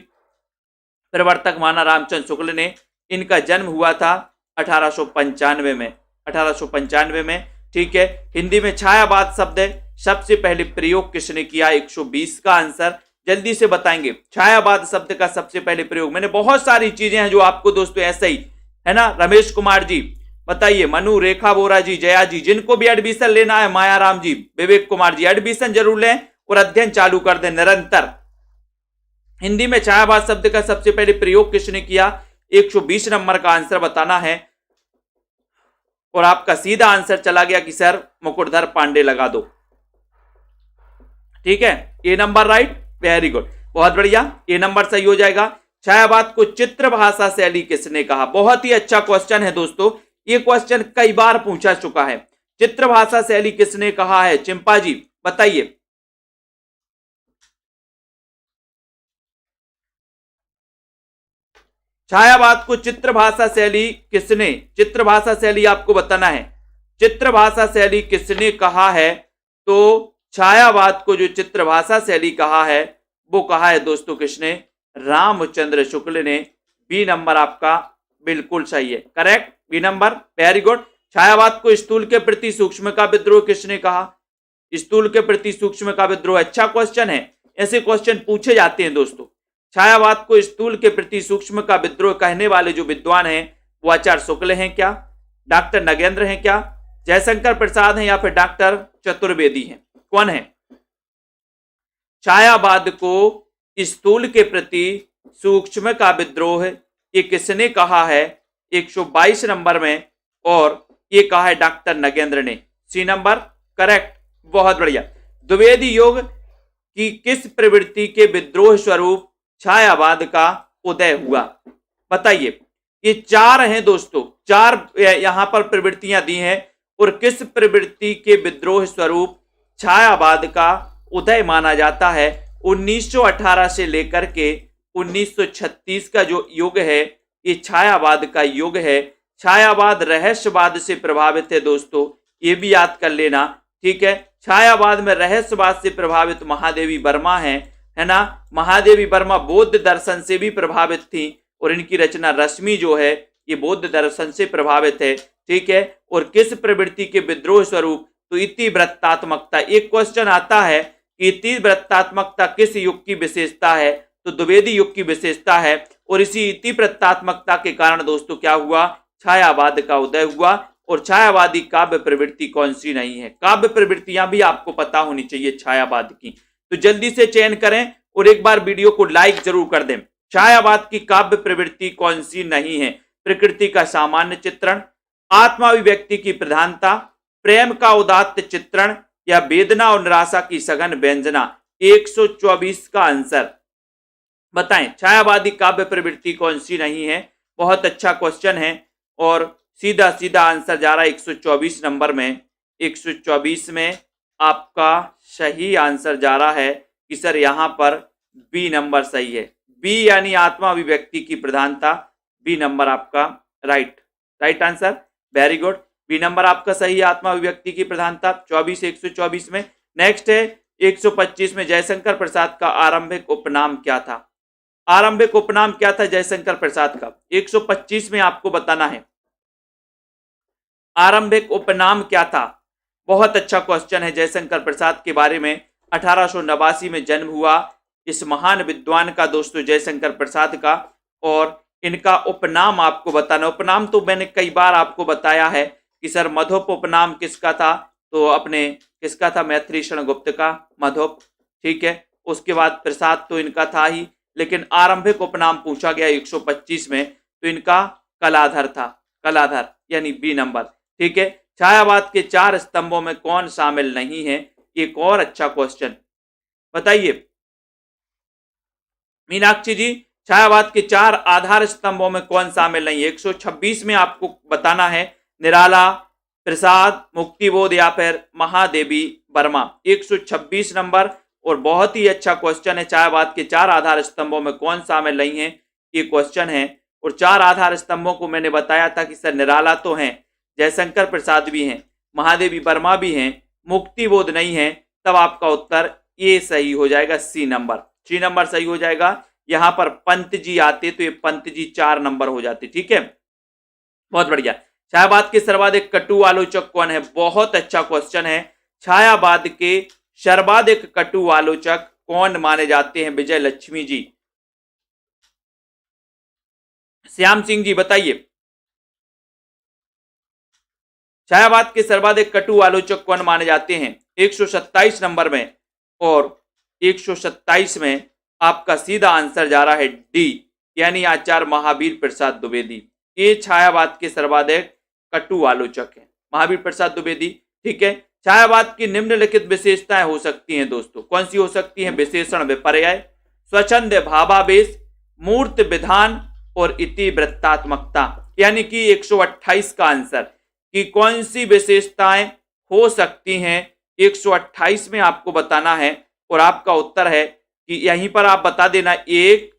प्रवर्तक माना रामचंद्र शुक्ल ने। इनका जन्म हुआ था 1895 में, 1895 में। ठीक है, हिंदी में छायावाद शब्द सबसे पहले प्रयोग किसने किया? 120 का आंसर जल्दी से बताएंगे। छायावाद शब्द का सबसे पहले प्रयोग, मैंने बहुत सारी चीजें हैं जो आपको दोस्तों ऐसे ही है ना। रमेश कुमार जी बताइए, मनु, रेखा बोरा जी, जया जी, जिनको भी एडमिशन लेना है, मायाराम जी, विवेक कुमार जी, एडमिशन जरूर लें और अध्ययन चालू कर दें निरंतर। हिंदी में छायावाद शब्द का सबसे पहले प्रयोग किसने किया? 120 नंबर का आंसर बताना है और आपका सीधा आंसर चला गया कि सर मुकुटधर पांडे लगा दो। ठीक है, ए नंबर राइट, वेरी गुड, बहुत बढ़िया, ए नंबर सही हो जाएगा। छायावाद को चित्र भाषा शैली किसने कहा? बहुत ही अच्छा क्वेश्चन है दोस्तों, ये क्वेश्चन कई बार पूछा चुका है। चित्र भाषा शैली किसने कहा है? चिंपा जी बताइए। छायावाद को चित्र भाषा शैली किसने, चित्र भाषा शैली आपको बताना है, चित्र भाषा शैली किसने कहा है? तो छायावाद को जो चित्र भाषा शैली कहा है वो कहा है दोस्तों किसने? रामचंद्र शुक्ल ने। बी नंबर आपका बिल्कुल सही है, correct, B number, very good. छायावाद को स्थूल के प्रति सूक्ष्म का विद्रोह किसने कहा? स्थूल के प्रति सूक्ष्म का विद्रोह, अच्छा क्वेश्चन है, ऐसे क्वेश्चन पूछे जाते हैं दोस्तों। छायावाद को स्थूल के प्रति सूक्ष्म का विद्रोह कहने वाले जो विद्वान हैं वो आचार्य शुक्ल हैं क्या, डॉक्टर नगेंद्र हैं क्या, जयशंकर प्रसाद हैं या फिर डॉक्टर चतुर्वेदी हैं? कौन है? छायावाद को स्थूल के प्रति सूक्ष्म का विद्रोह ये किसने कहा है? 122 नंबर में, और ये कहा है डॉक्टर नगेंद्र ने। सी नंबर करेक्ट, बहुत बढ़िया। द्विवेदी योग की किस प्रवृत्ति के विद्रोह स्वरूप छायावाद का उदय हुआ? बताइए। ये चार हैं दोस्तों, चार यहां पर प्रवृत्तियां दी हैं और किस प्रवृत्ति के विद्रोह स्वरूप छायावाद का उदय माना जाता है? 1918 से लेकर के 1936 का जो युग है ये छायावाद का युग है। छायावाद रहस्यवाद से प्रभावित है दोस्तों, ये भी याद कर लेना। ठीक है, छायावाद में रहस्यवाद से प्रभावित महादेवी वर्मा है ना। महादेवी वर्मा बौद्ध दर्शन से भी प्रभावित थी और इनकी रचना रश्मि जो है ये बौद्ध दर्शन से प्रभावित है। ठीक है, और किस प्रवृत्ति के विद्रोह स्वरूप? तो इतिवृत्तात्मकता। एक क्वेश्चन आता है कि इतिवृत्तात्मकता किस युग की विशेषता है? तो द्विवेदी युग की विशेषता है और इसी इतिवृत्तात्मकता के कारण दोस्तों क्या हुआ? छायावाद का उदय हुआ। और छायावादी काव्य प्रवृत्ति कौन सी नहीं है? काव्य प्रवृत्तियां भी आपको पता होनी चाहिए छायावाद की, तो जल्दी से चयन करें और एक बार वीडियो को लाइक जरूर कर दें। छायावाद की काव्य प्रवृत्ति कौन सी नहीं है? प्रकृति का सामान्य चित्रण, आत्माभिव्यक्ति की प्रधानता, प्रेम का उदात्त चित्रण या वेदना और निराशा की सघन व्यंजना? 124 का आंसर बताएं। छायावादी काव्य प्रवृत्ति कौन सी नहीं है? बहुत अच्छा क्वेश्चन है और सीधा सीधा आंसर जा रहा है 124 नंबर में। 124 में आपका सही आंसर जा रहा है कि सर यहां पर बी नंबर सही है। बी यानी आत्मा अभिव्यक्ति की प्रधानता, बी नंबर आपका right answer, very good. B number आपका सही है, आत्मा अभिव्यक्ति की प्रधानता 24 124 में। नेक्स्ट है 125 में, जयशंकर प्रसाद का आरंभिक उपनाम क्या था? आरंभिक उपनाम क्या था जयशंकर प्रसाद का? 125 में आपको बताना है आरंभिक उपनाम क्या था। बहुत अच्छा क्वेश्चन है। जयशंकर प्रसाद के बारे में 1889 में जन्म हुआ इस महान विद्वान का दोस्तों, जयशंकर प्रसाद का, और इनका उपनाम आपको बताना। उपनाम तो मैंने कई बार आपको बताया है कि सर मधुप उपनाम किसका था, तो अपने किसका था, मैथिली शरण गुप्त का मधुप, ठीक है। उसके बाद प्रसाद तो इनका था ही, लेकिन आरंभिक उपनाम पूछा गया 125 में, तो इनका कलाधर था, कलाधर यानी बी नंबर, ठीक है। छायावाद के 4 स्तंभों में कौन शामिल नहीं है? एक और अच्छा क्वेश्चन बताइए मीनाक्षी जी, छायावाद के 4 आधार स्तंभों में कौन शामिल नहीं है? 126 में आपको बताना है निराला, प्रसाद, मुक्तिबोध या फिर महादेवी वर्मा। 126 नंबर, और बहुत ही अच्छा क्वेश्चन है। छायावाद के 4 आधार स्तंभों में कौन शामिल नहीं है, ये क्वेश्चन है। और 4 आधार स्तंभों को मैंने बताया था कि सर निराला तो हैं, जयशंकर प्रसाद भी हैं, महादेवी वर्मा भी हैं, मुक्तिबोध नहीं है। तब आपका उत्तर ये सही हो जाएगा, सी नंबर, सी नंबर सही हो जाएगा। यहां पर पंत जी आते तो ये पंत जी 4 नंबर हो जाते, ठीक है। बहुत बढ़िया। छायावाद के सर्वाधिक कटु आलोचक कौन है? बहुत अच्छा क्वेश्चन है। छायावाद के सर्वाधिक कटु आलोचक कौन माने जाते हैं? विजय लक्ष्मी जी, श्याम सिंह जी बताइए, छायावाद के सर्वाधिक कटु आलोचक कौन माने जाते हैं? 127 नंबर में, और 127 में आपका सीधा आंसर जा रहा है डी, यानी आचार्य महावीर प्रसाद द्विवेदी। ये छायावाद के सर्वाधिक कटु आलोचक हैं, महावीर प्रसाद द्विवेदी, ठीक है। छायावाद की निम्नलिखित विशेषताएं हो सकती हैं दोस्तों, कौन सी हो सकती हैं? विशेषण विपर्यय, स्वच्छंद भावावेश, मूर्त विधान और इतिवृत्तात्मकता। यानी कि 128 का आंसर कि कौन सी विशेषताएं हो सकती हैं 128 में आपको बताना है, और आपका उत्तर है कि यहीं पर आप बता देना 1,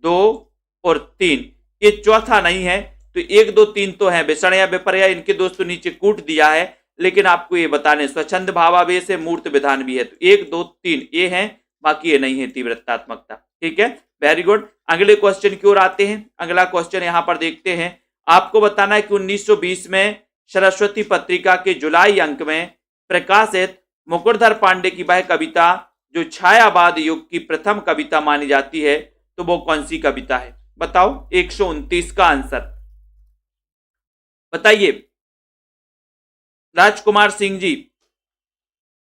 2 और 3। ये चौथा नहीं है, तो 1, 2, 3 तो है। विषण या विपर्यय इनके दोस्तों नीचे कूट दिया है, लेकिन आपको ये बताने स्वच्छंद भावावेश है, मूर्त विधान भी है, तो 1, 2, 3 ये हैं, बाकी ये नहीं है तीव्रतात्मकता, ठीक है। Very good. अगले क्वेश्चन की ओर आते हैं। अगला क्वेश्चन यहां पर देखते हैं। आपको बताना है कि 1920 में सरस्वती पत्रिका के जुलाई अंक में प्रकाशित मुकुटधर पांडे की वह कविता जो छायावाद युग की प्रथम कविता मानी जाती है, तो वो कौन सी कविता है? बताओ। 129 का आंसर बताइए राजकुमार सिंह जी,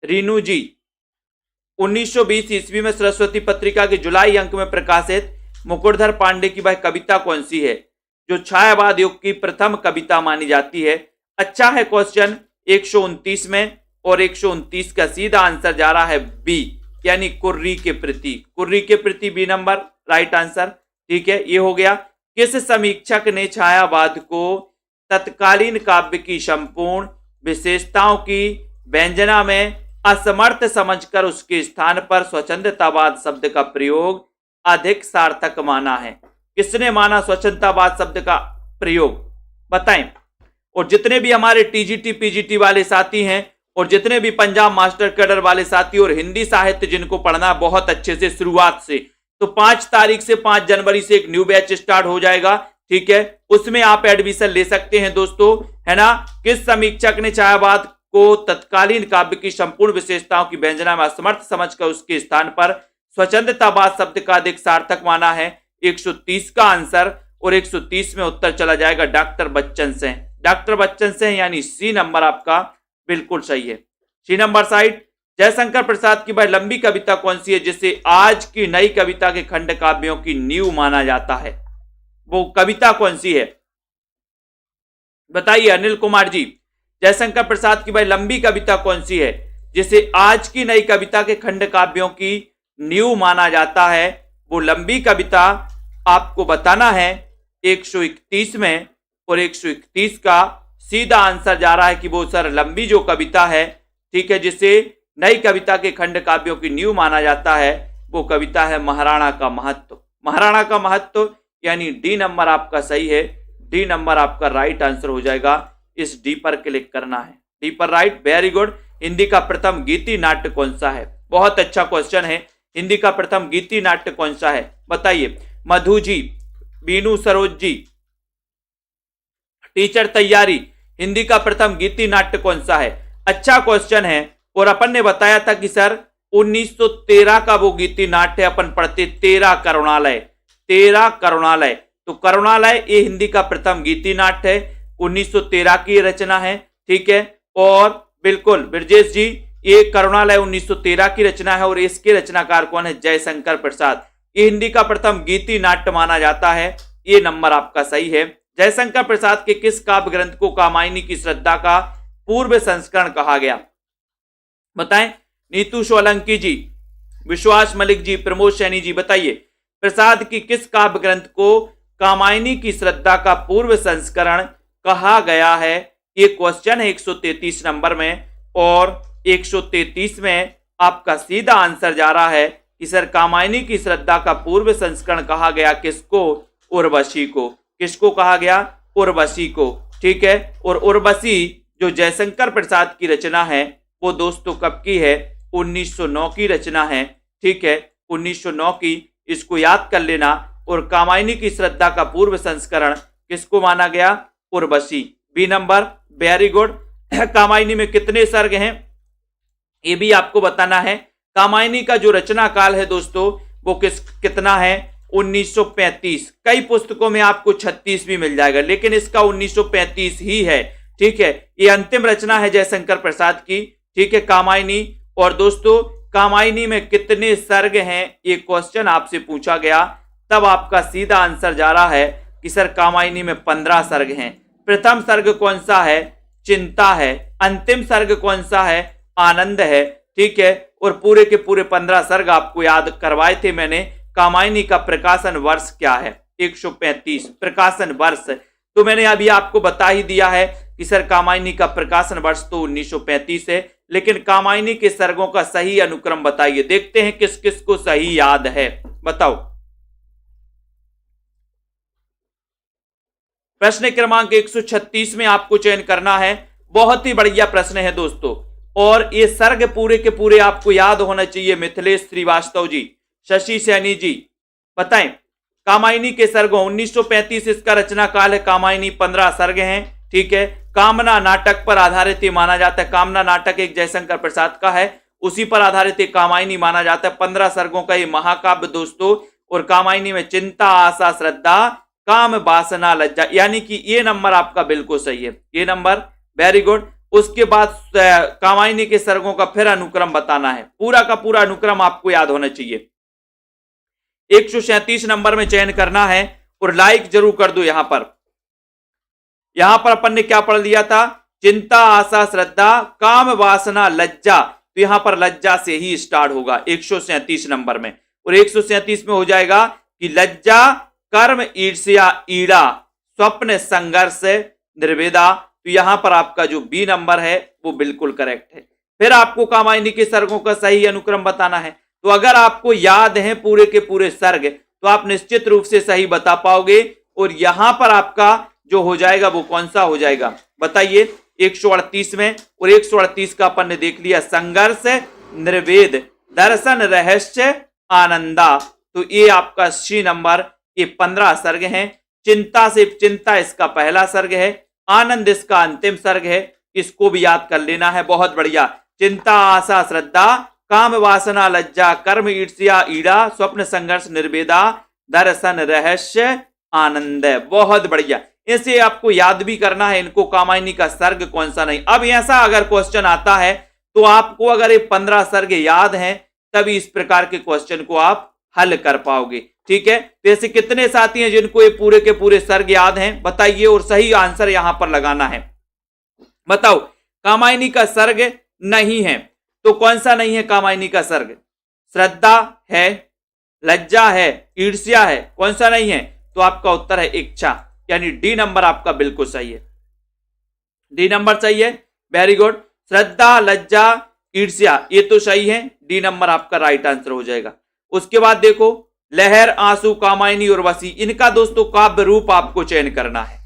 रीनू जी। 1920 ईस्वी में सरस्वती पत्रिका के जुलाई अंक में प्रकाशित मुकुटधर पांडे की वह कविता कौन सी है जो छायावाद युग की प्रथम कविता मानी जाती है? अच्छा है क्वेश्चन। 129 में, और 129 का सीधा आंसर जा रहा है बी, यानी कुर्री के प्रति। कुर्री के प्रति बी नंबर राइट आंसर, ठीक है। ये हो गया। किस समीक्षक ने छायावाद को तत्कालीन काव्य की संपूर्ण विशेषताओं की व्यंजना में असमर्थ समझकर उसके स्थान पर स्वच्छंदतावाद शब्द का प्रयोग अधिक सार्थक माना है? किसने माना स्वच्छंदतावाद शब्द का प्रयोग? बताएं। और जितने भी हमारे टीजीटी पीजीटी वाले साथी हैं, और जितने भी पंजाब मास्टर कैडर वाले साथी, और हिंदी साहित्य जिनको पढ़ना बहुत अच्छे से शुरुआत से, तो 5 तारीख से 5 जनवरी से एक न्यू बैच स्टार्ट हो जाएगा, ठीक है। उसमें आप एडमिशन ले सकते हैं दोस्तों, है ना। किस समीक्षक ने छायावाद को तत्कालीन काव्य की संपूर्ण विशेषताओं की व्यंजना में असमर्थ समझकर उसके स्थान पर स्वच्छंदतावाद शब्द का अधिक सार्थक माना है? 130 का आंसर, और 130 में उत्तर चला जाएगा डॉक्टर बच्चन से। डॉक्टर बच्चन से, यानी सी नंबर आपका बिल्कुल सही है। सी नंबर साइड। जयशंकर प्रसाद की वह लंबी कविता कौन सी है जिसे आज की नई कविता के खंड काव्यों की नींव माना जाता है? वो कविता कौन सी है बताइए अनिल कुमार जी। जयशंकर प्रसाद की वह लंबी कविता कौन सी है जिसे आज की नई कविता के खंड काव्यों की नींव माना जाता है? वो लंबी कविता आपको बताना है 131 में, और 131 का सीधा आंसर जा रहा है कि वो सर लंबी जो कविता है, ठीक है, जिसे नई कविता के खंड काव्यों की नींव माना जाता है, वो कविता है महाराणा का महत्व। महाराणा का महत्व, यानी डी नंबर आपका सही है। डी नंबर आपका राइट आंसर हो जाएगा। इस डी पर क्लिक करना है। डी पर राइट, वेरी गुड। हिंदी का प्रथम गीति नाट्य कौन सा है? बहुत अच्छा क्वेश्चन है। हिंदी का प्रथम गीति नाट्य कौन सा है बताइए। मधु जी, बीनू सरोज जी, टीचर तैयारी, हिंदी का प्रथम गीति नाट्य कौन सा है? अच्छा क्वेश्चन है। और अपन ने बताया था कि सर 1913 का वो गीति नाट्य अपन पढ़ते, 13 करुणालय, 13 करुणालय। तो करुणालय ये हिंदी का प्रथम गीति नाट्य है, 1913 की रचना है, ठीक है। और बिल्कुल ब्रजेश जी, ये करुणालय 1913 की रचना है और इसके रचनाकार कौन है? जयशंकर प्रसाद। ये हिंदी का प्रथम गीति नाट्य माना जाता है। ये नंबर आपका सही है। जयशंकर प्रसाद के किस काव्य ग्रंथ को कामायनी की श्रद्धा का पूर्व संस्करण कहा गया? बताएं। नीतू सोलंकी जी, विश्वास मलिक जी, प्रमोद सैनी जी, बताइए प्रसाद की किस काव्य ग्रंथ को कामायनी की श्रद्धा का पूर्व संस्करण कहा गया है? ये क्वेश्चन है 133 नंबर में। और 133 में आपका सीधा आंसर जा रहा है कि सर कामायनी की श्रद्धा का पूर्व संस्करण कहा गया किसको? उर्वशी को। किसको कहा गया? उर्वशी को, ठीक है। और उर्वशी जो जयशंकर प्रसाद की रचना है वो दोस्तों कब की है? 1909 की रचना है, ठीक है, 1909 की। इसको याद कर लेना। और कामायनी की श्रद्धा का पूर्व संस्करण किसको माना गया? Urvashi. B number, very good. Kamayani में कितने सर्ग हैं ये भी आपको बताना है। कामायनी का जो रचना काल है दोस्तों वो कितना है? 1935। कई पुस्तकों में आपको 36 भी मिल जाएगा, लेकिन इसका 1935 ही है, ठीक है। ये अंतिम रचना है जयशंकर प्रसाद की, ठीक है, कामायनी। और दोस्तों कामायनी में कितने सर्ग हैं ये क्वेश्चन आपसे पूछा गया, तब आपका सीधा आंसर जा रहा है कि सर कामायनी में 15 सर्ग हैं। प्रथम सर्ग कौन सा है? चिंता है। अंतिम सर्ग कौन सा है? आनंद है, ठीक है। और पूरे के पूरे 15 सर्ग आपको याद करवाए थे मैंने। कामायनी का प्रकाशन वर्ष क्या है? 135 प्रकाशन वर्ष। तो मैंने अभी आपको बता ही दिया है कि सर कामायनी का प्रकाशन वर्ष तो 1935 है, लेकिन कामायनी के सर्गों का सही अनुक्रम बताइए। देखते हैं किस किस को सही याद है, बताओ। प्रश्न क्रमांक 136 में आपको चयन करना है। बहुत ही बढ़िया प्रश्न है दोस्तों, और ये सर्ग पूरे के पूरे आपको याद होना चाहिए। मिथिलेश श्रीवास्तव जी, शशि सैनी जी, बताएं कामायनी के सर्गों। 1935 इसका रचना काल है। कामायनी 15 सर्ग हैं, ठीक है। कामना नाटक पर आधारित ये माना जाता है। कामना नाटक एक जयशंकर प्रसाद का है, उसी पर आधारित एक कामायनी माना जाता है। 15 सर्गों का ये महाकाव्य दोस्तों। और कामायनी में चिंता, आशा, श्रद्धा, काम, वासना, लज्जा, यानी कि ये नंबर आपका बिल्कुल सही है, ये नंबर, वेरी गुड। उसके बाद कामायनी के सर्गों का फिर अनुक्रम बताना है। पूरा का पूरा अनुक्रम आपको याद होना चाहिए। 137 नंबर में चयन करना है और लाइक जरूर कर दो। यहां पर अपन ने क्या पढ़ लिया था? चिंता, आशा, श्रद्धा, काम, वासना, लज्जा। तो यहां पर लज्जा से ही स्टार्ट होगा 137 नंबर में। और 137 में हो जाएगा कि लज्जा, कर्म, ईर्ष्या, ईड़ा, स्वप्न, संघर्ष, निर्वेदा। तो यहां पर आपका जो बी नंबर है वो बिल्कुल करेक्ट है। फिर आपको कामायनी के सर्गों का सही अनुक्रम बताना है। तो अगर आपको याद है पूरे के पूरे सर्ग तो आप निश्चित रूप से सही बता पाओगे। और यहां पर आपका जो हो जाएगा वो कौन सा हो जाएगा बताइए? 138 में। और 138 का अपन ने देख लिया, संघर्ष, निर्वेद, दर्शन, रहस्य, आनंदा। तो ये आपका सी नंबर, ये 15 सर्ग हैं। चिंता से चिंता इसका पहला सर्ग है, आनंद इसका अंतिम सर्ग है। इसको भी याद कर लेना है, बहुत बढ़िया। चिंता, आशा, श्रद्धा, काम, वासना, लज्जा, कर्म, ईर्ष्या, ईड़ा, स्वप्न, संघर्ष, निर्वेदा, दर्शन, रहस्य, आनंद। बहुत बढ़िया। इसे आपको याद भी करना है इनको, कामायनी का सर्ग कौन सा नहीं। अब ऐसा अगर क्वेश्चन आता है तो आपको अगर ये 15 सर्ग याद हैं तभी इस प्रकार के क्वेश्चन को आप हल कर पाओगे, ठीक है। तो ऐसे कितने साथी हैं जिनको ये पूरे के पूरे सर्ग याद हैं बताइए, और सही आंसर यहां पर लगाना है। बताओ कामायनी का सर्ग नहीं है तो कौन सा नहीं है कामायनी का सर्ग? श्रद्धा है, लज्जा है, ईर्ष्या है, कौन सा नहीं है? तो आपका उत्तर है इच्छा, यानी डी नंबर आपका बिल्कुल सही है। डी नंबर सही है, वेरी गुड। श्रद्धा, लज्जा, ईर्ष्या ये तो सही है, डी नंबर आपका राइट आंसर हो जाएगा। उसके बाद देखो लहर, आंसू, कामायनी, उर्वशी, इनका दोस्तों काव्य रूप आपको चयन करना है।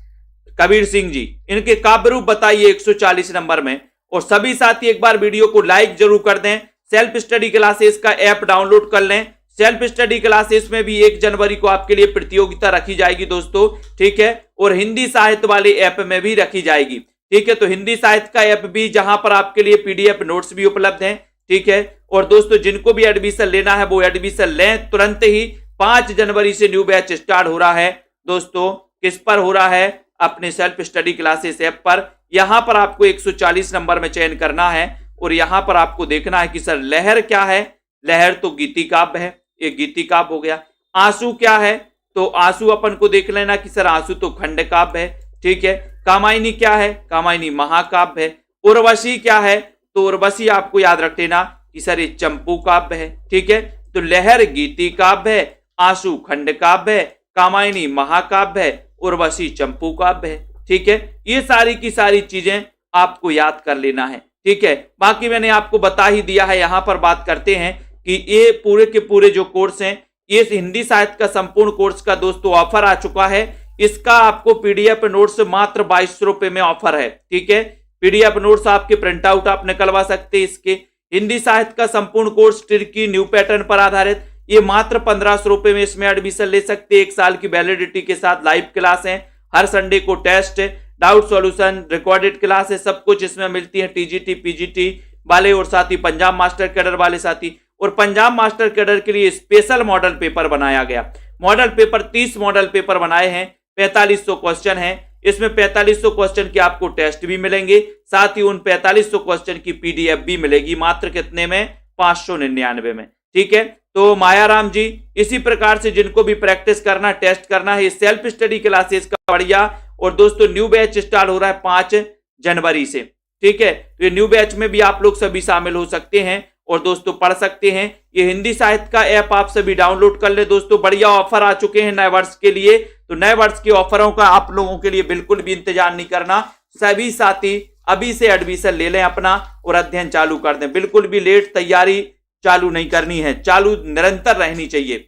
कबीर सिंह जी, इनके काव्य रूप बताइए 140 नंबर में। और सभी साथी एक बार वीडियो को लाइक जरूर कर दें। सेल्फ स्टडी क्लासेस का ऐप डाउनलोड कर लें। सेल्फ स्टडी क्लासेस में भी 1 जनवरी को आपके लिए प्रतियोगिता रखी जाएगी दोस्तों, ठीक है। और हिंदी साहित्य वाले ऐप में भी रखी जाएगी, ठीक है। तो हिंदी साहित्य का ऐप भी, जहां पर आपके लिए पीडीएफ नोट्स भी उपलब्ध हैं, ठीक है। और दोस्तों जिनको भी एडमिशन लेना है वो एडमिशन लें तुरंत ही। 5 जनवरी से न्यू बैच स्टार्ट हो रहा है दोस्तों। किस पर हो रहा है? अपने सेल्फ स्टडी क्लासेस ऐप पर। यहां पर आपको 140 नंबर में चयन करना है और यहां पर आपको देखना है कि सर लहर क्या है। लहर तो गीति काव्य है, एक गीति काव्य हो गया। आंसू क्या है? तो आंसू अपन को देख लेना कि सर आंसू तो खंड काव्य है, ठीक है। कामायनी क्या है? कामायनी महाकाव्य है। उर्वशी क्या है? तो उर्वशी आपको याद रख लेना कि सर ये चंपू काव्य है, ठीक है। तो लहर गीति काव्य है, आंसू खंड काव्य है, कामायनी महाकाव्य है, उर्वशी चंपू काव्य है, ठीक है। ये सारी की सारी चीजें आपको याद कर लेना है, ठीक है। बाकी मैंने आपको बता ही दिया है। यहां पर बात करते हैं कि ये पूरे के पूरे जो कोर्स हैं, ये हिंदी साहित्य का संपूर्ण कोर्स का दोस्तों ऑफर आ चुका है। इसका आपको पीडीएफ नोट्स मात्र 2200 रुपए में ऑफर है, ठीक है। पीडीएफ नोट्स आपके प्रिंट आउट आप निकलवा सकते हैं। इसके हिंदी साहित्य का संपूर्ण कोर्स टिर्की न्यू पैटर्न पर आधारित, ये मात्र 1500 रुपए में इसमें एडमिशन ले सकते हैं। 1 साल की वैलिडिटी के साथ लाइव क्लास है, हर संडे को test, doubt solution, recorded class है, सब कुछ इसमें मिलती है। टीजीटी पीजीटी वाले और साथ ही पंजाब मास्टर कैडर वाले साथी। और पंजाब मास्टर कैडर के लिए स्पेशल मॉडल पेपर बनाया गया। मॉडल पेपर 30 मॉडल पेपर बनाए हैं, 4500 क्वेश्चन हैं। इसमें 4500 क्वेश्चन के आपको टेस्ट भी मिलेंगे, साथ ही उन 4500 क्वेश्चन की पीडीएफ भी मिलेगी। मात्र कितने में? 599 में, ठीक है। तो मायाराम जी, इसी प्रकार से जिनको भी प्रैक्टिस करना, टेस्ट करना है, सेल्फ स्टडी क्लासेस का बढ़िया। और दोस्तों न्यू बैच स्टार्ट हो रहा है 5 जनवरी से, ठीक है। तो ये न्यू बैच में भी आप लोग सभी शामिल हो सकते हैं और दोस्तों पढ़ सकते हैं। ये हिंदी साहित्य का ऐप आप सभी डाउनलोड कर ले दोस्तों। बढ़िया ऑफर आ चुके हैं नए वर्ष के लिए। तो नए वर्ष के ऑफरों का आप लोगों के लिए बिल्कुल भी इंतजार नहीं करना। सभी साथी अभी से एडमिशन ले लें अपना और अध्ययन चालू कर दें। बिल्कुल भी लेट तैयारी चालू नहीं करनी है, चालू निरंतर रहनी चाहिए,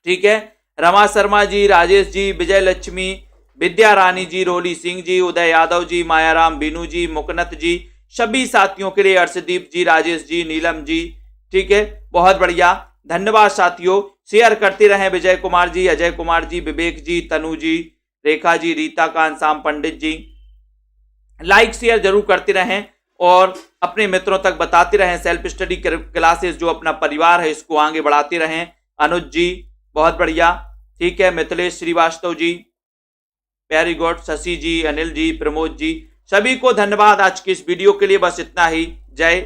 ठीक है। रमा शर्मा जी, राजेश जी, विजय लक्ष्मी, विद्या रानी जी, रोली सिंह जी, उदय यादव जी, मायाराम, बीनू जी, मुकनत जी, सभी साथियों के लिए अर्शदीप जी, राजेश जी, नीलम जी, ठीक है। बहुत बढ़िया, धन्यवाद साथियों। शेयर करते रहें। विजय कुमार जी, अजय कुमार जी, विवेक जी, तनु जी, रेखा जी, रीता कांत, शाम पंडित जी, लाइक शेयर जरूर करते रहें और अपने मित्रों तक बताते रहें। सेल्फ स्टडी क्लासेस जो अपना परिवार है इसको आगे बढ़ाते रहें। अनुज जी बहुत बढ़िया, ठीक है। मिथिलेश श्रीवास्तव जी वेरी गुड, शशि जी, अनिल जी, प्रमोद जी, सभी को धन्यवाद आज की इस वीडियो के लिए। बस इतना ही। जय